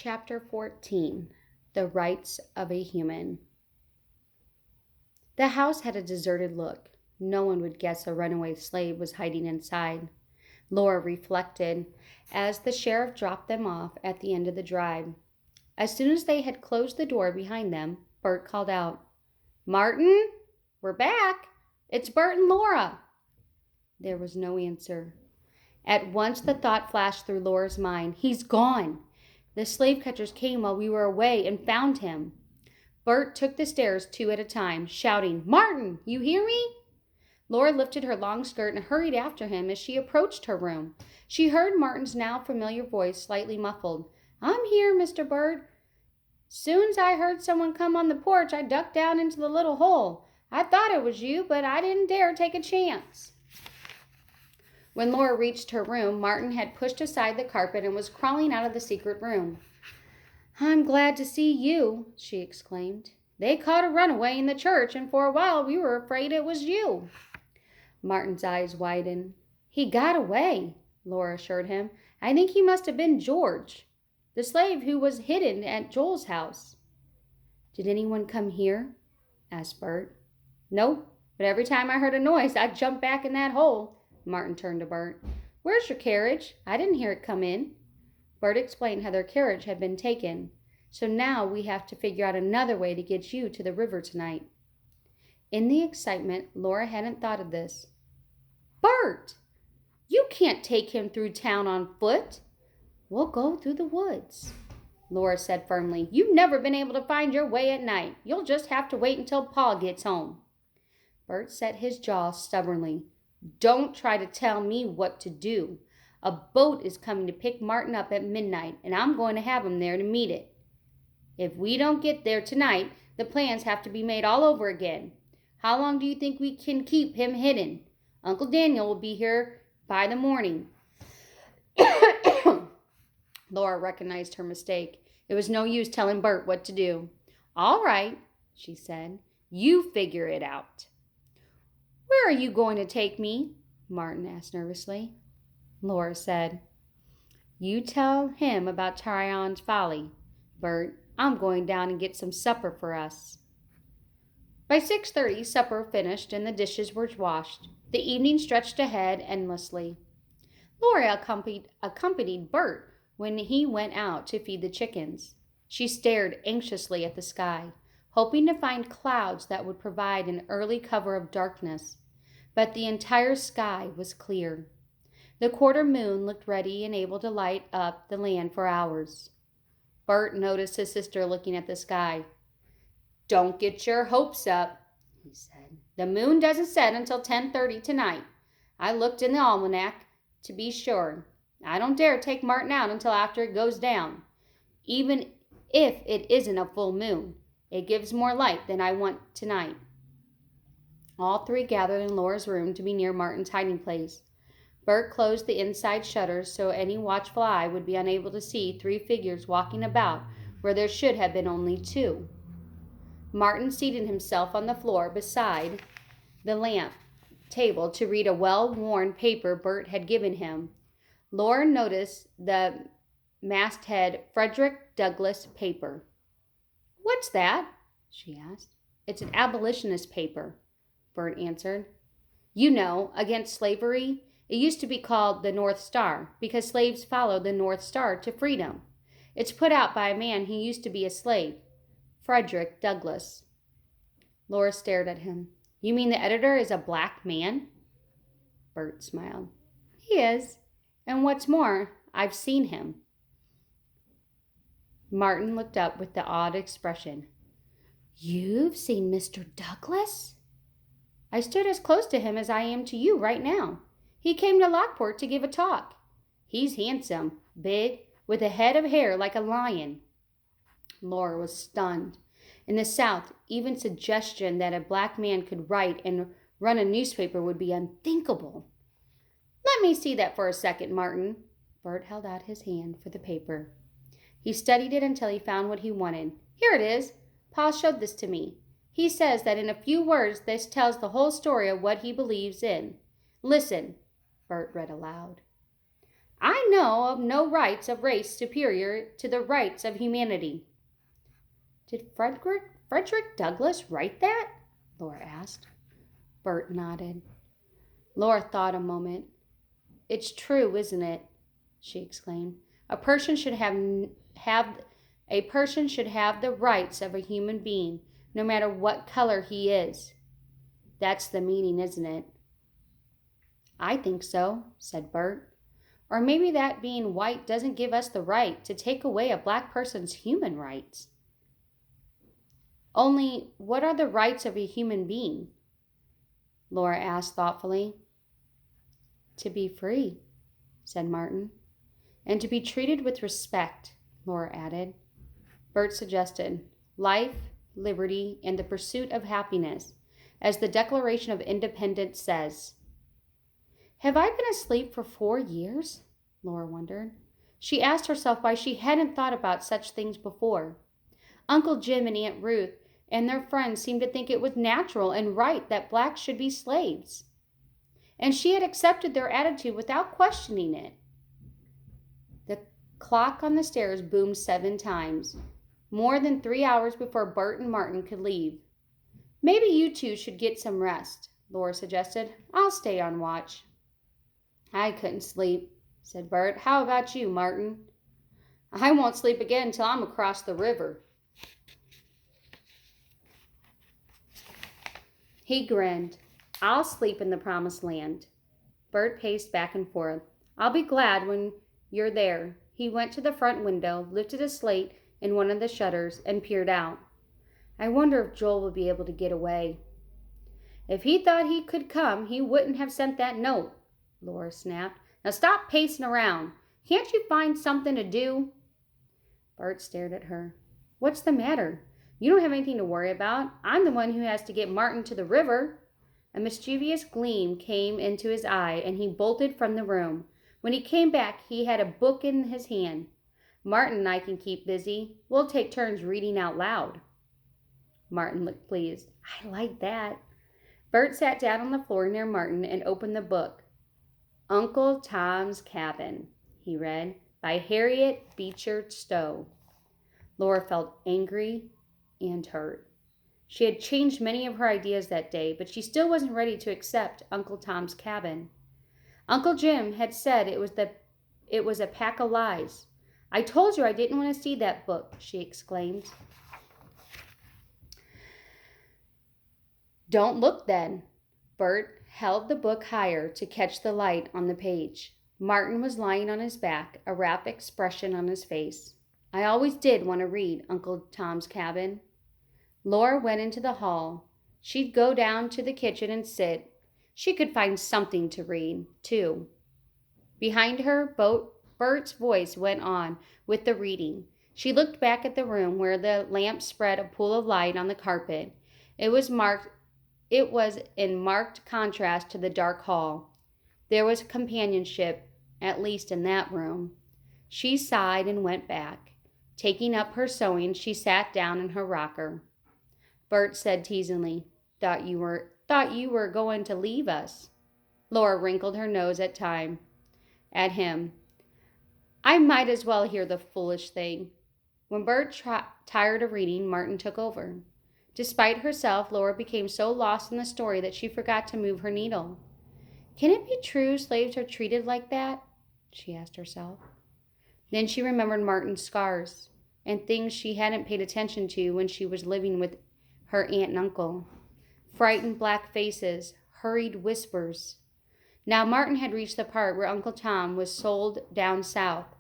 Chapter 14. The Rights of a Human. The house had a deserted look. No one would guess a runaway slave was hiding inside, Laura reflected, as the sheriff dropped them off at the end of the drive. As soon as they had closed the door behind them, Bert called out, "Martin, we're back. It's Bert and Laura." There was no answer. At once the thought flashed through Laura's mind, "He's gone. The slave catchers came while we were away and found him." Bert took the stairs 2 at a time, shouting, "Martin, you hear me?" Laura lifted her long skirt and hurried after him as she approached her room. She heard Martin's now familiar voice, slightly muffled. "I'm here, Mr. Bert. Soon's I heard someone come on the porch, I ducked down into the little hole. I thought it was you, but I didn't dare take a chance." When Laura reached her room, Martin had pushed aside the carpet and was crawling out of the secret room. "I'm glad to see you," she exclaimed. "They caught a runaway in the church, and for a while we were afraid it was you." Martin's eyes widened. "He got away," Laura assured him. "I think he must have been George, the slave who was hidden at Joel's house." "Did anyone come here?" asked Bert. "Nope, but every time I heard a noise, I'd jump back in that hole." Martin turned to Bert. "Where's your carriage? I didn't hear it come in." Bert explained how their carriage had been taken. "So now we have to figure out another way to get you to the river tonight." In the excitement, Laura hadn't thought of this. "Bert, you can't take him through town on foot." "We'll go through the woods," Laura said firmly. "You've never been able to find your way at night. You'll just have to wait until Pa gets home." Bert set his jaw stubbornly. "Don't try to tell me what to do. A boat is coming to pick Martin up at midnight, and I'm going to have him there to meet it. If we don't get there tonight, the plans have to be made all over again. How long do you think we can keep him hidden? Uncle Daniel will be here by the morning." Laura recognized her mistake. It was no use telling Bert what to do. "All right," she said. "You figure it out." "Where are you going to take me?" Martin asked nervously. Laura said, "You tell him about Tyron's Folly, Bert. I'm going down and get some supper for us." By 6:30, supper finished and the dishes were washed. The evening stretched ahead endlessly. Laura accompanied Bert when he went out to feed the chickens. She stared anxiously at the sky, hoping to find clouds that would provide an early cover of darkness. But the entire sky was clear. The quarter moon looked ready and able to light up the land for hours. Bert noticed his sister looking at the sky. "Don't get your hopes up," he said. "The moon doesn't set until 10:30 tonight. I looked in the almanac to be sure. I don't dare take Martin out until after it goes down, even if it isn't a full moon. It gives more light than I want tonight." All three gathered in Laura's room to be near Martin's hiding place. Bert closed the inside shutters so any watchful eye would be unable to see 3 figures walking about where there should have been only 2. Martin seated himself on the floor beside the lamp table to read a well-worn paper Bert had given him. Laura noticed the masthead Frederick Douglass paper. "What's that?" she asked. "It's an abolitionist paper," Bert answered. "You know, against slavery. It used to be called the North Star because slaves followed the North Star to freedom. It's put out by a man who used to be a slave, Frederick Douglass." Laura stared at him. "You mean the editor is a black man?" Bert smiled. "He is. And what's more, I've seen him." Martin looked up with the odd expression. "You've seen Mr. Douglass?" "I stood as close to him as I am to you right now. He came to Lockport to give a talk. He's handsome, big, with a head of hair like a lion." Laura was stunned. In the South, even suggestion that a black man could write and run a newspaper would be unthinkable. "Let me see that for a second, Martin." Bert held out his hand for the paper. He studied it until he found what he wanted. "Here it is. Pa showed this to me. He says that in a few words this tells the whole story of what he believes in. Listen," Bert read aloud. "I know of no rights of race superior to the rights of humanity." "Did Frederick Douglass write that?" Laura asked. Bert nodded. Laura thought a moment. "It's true, isn't it?" she exclaimed. A person should have the rights of a human being, no matter what color he is. That's the meaning, isn't it?" "I think so," said Bert. "Or maybe that being white doesn't give us the right to take away a black person's human rights." "Only, what are the rights of a human being?" Laura asked thoughtfully. "To be free," said Martin. "And to be treated with respect," Laura added. Bert suggested, "Life, liberty, and the pursuit of happiness, as the Declaration of Independence says." "Have I been asleep for 4 years?" Laura wondered. She asked herself why she hadn't thought about such things before. Uncle Jim and Aunt Ruth and their friends seemed to think it was natural and right that blacks should be slaves. And she had accepted their attitude without questioning it. The clock on the stairs boomed 7 times, more than 3 hours before Bert and Martin could leave. "Maybe you two should get some rest," Laura suggested. "I'll stay on watch." "I couldn't sleep," said Bert. "How about you, Martin?" "I won't sleep again till I'm across the river." He grinned. "I'll sleep in the promised land." Bert paced back and forth. "I'll be glad when you're there." He went to the front window, lifted a slate in one of the shutters, and peered out. "I wonder if Joel will be able to get away." "If he thought he could come, he wouldn't have sent that note," Laura snapped. "Now stop pacing around. Can't you find something to do?" Bert stared at her. "What's the matter? You don't have anything to worry about. I'm the one who has to get Martin to the river." A mischievous gleam came into his eye, and he bolted from the room. When he came back, he had a book in his hand. "Martin and I can keep busy. We'll take turns reading out loud." Martin looked pleased. "I like that." Bert sat down on the floor near Martin and opened the book. "Uncle Tom's Cabin," he read, by Harriet Beecher Stowe. Laura felt angry and hurt. She had changed many of her ideas that day, but she still wasn't ready to accept Uncle Tom's Cabin. Uncle Jim had said it was a pack of lies. "I told you I didn't want to see that book," she exclaimed. "Don't look then." Bert held the book higher to catch the light on the page. Martin was lying on his back, a rapt expression on his face. "I always did want to read Uncle Tom's Cabin." Laura went into the hall. She'd go down to the kitchen and sit. She could find something to read, too. Behind her, Bert's voice went on with the reading. She looked back at the room where the lamp spread a pool of light on the carpet. It was in marked contrast to the dark hall. There was companionship, at least in that room. She sighed and went back. Taking up her sewing, she sat down in her rocker. Bert said teasingly, Thought you were going to leave us." Laura wrinkled her nose at him. "I might as well hear the foolish thing." When Bert tired of reading, Martin took over. Despite herself, Laura became so lost in the story that she forgot to move her needle. "Can it be true slaves are treated like that?" she asked herself. Then she remembered Martin's scars and things she hadn't paid attention to when she was living with her aunt and uncle. Frightened black faces, hurried whispers. Now Martin had reached the part where Uncle Tom was sold down south.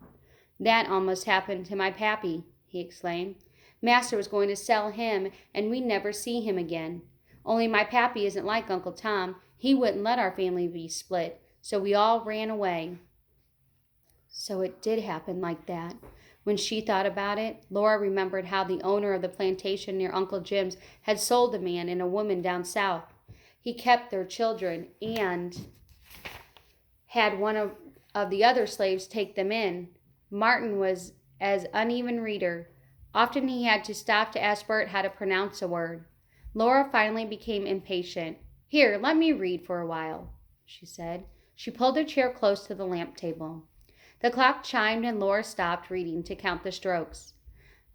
"That almost happened to my pappy," he exclaimed. "Master was going to sell him, and we'd never see him again. Only my pappy isn't like Uncle Tom. He wouldn't let our family be split, so we all ran away." So it did happen like that. When she thought about it, Laura remembered how the owner of the plantation near Uncle Jim's had sold a man and a woman down south. He kept their children and had one of the other slaves take them in. Martin was an uneven reader. Often he had to stop to ask Bert how to pronounce a word. Laura finally became impatient. "Here, let me read for a while," she said. She pulled her chair close to the lamp table. The clock chimed and Laura stopped reading to count the strokes.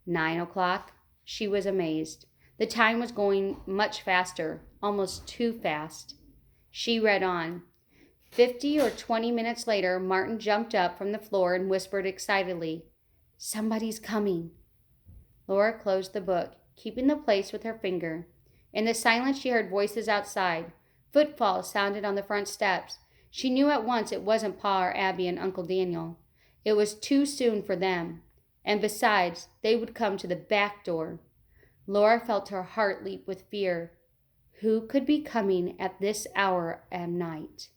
9 o'clock. She was amazed. The time was going much faster, almost too fast. She read on. 50 or 20 minutes later, Martin jumped up from the floor and whispered excitedly, "Somebody's coming." Laura closed the book, keeping the place with her finger. In the silence, she heard voices outside. Footfalls sounded on the front steps. She knew at once it wasn't Pa or Abby and Uncle Daniel. It was too soon for them. And besides, they would come to the back door. Laura felt her heart leap with fear. Who could be coming at this hour at night?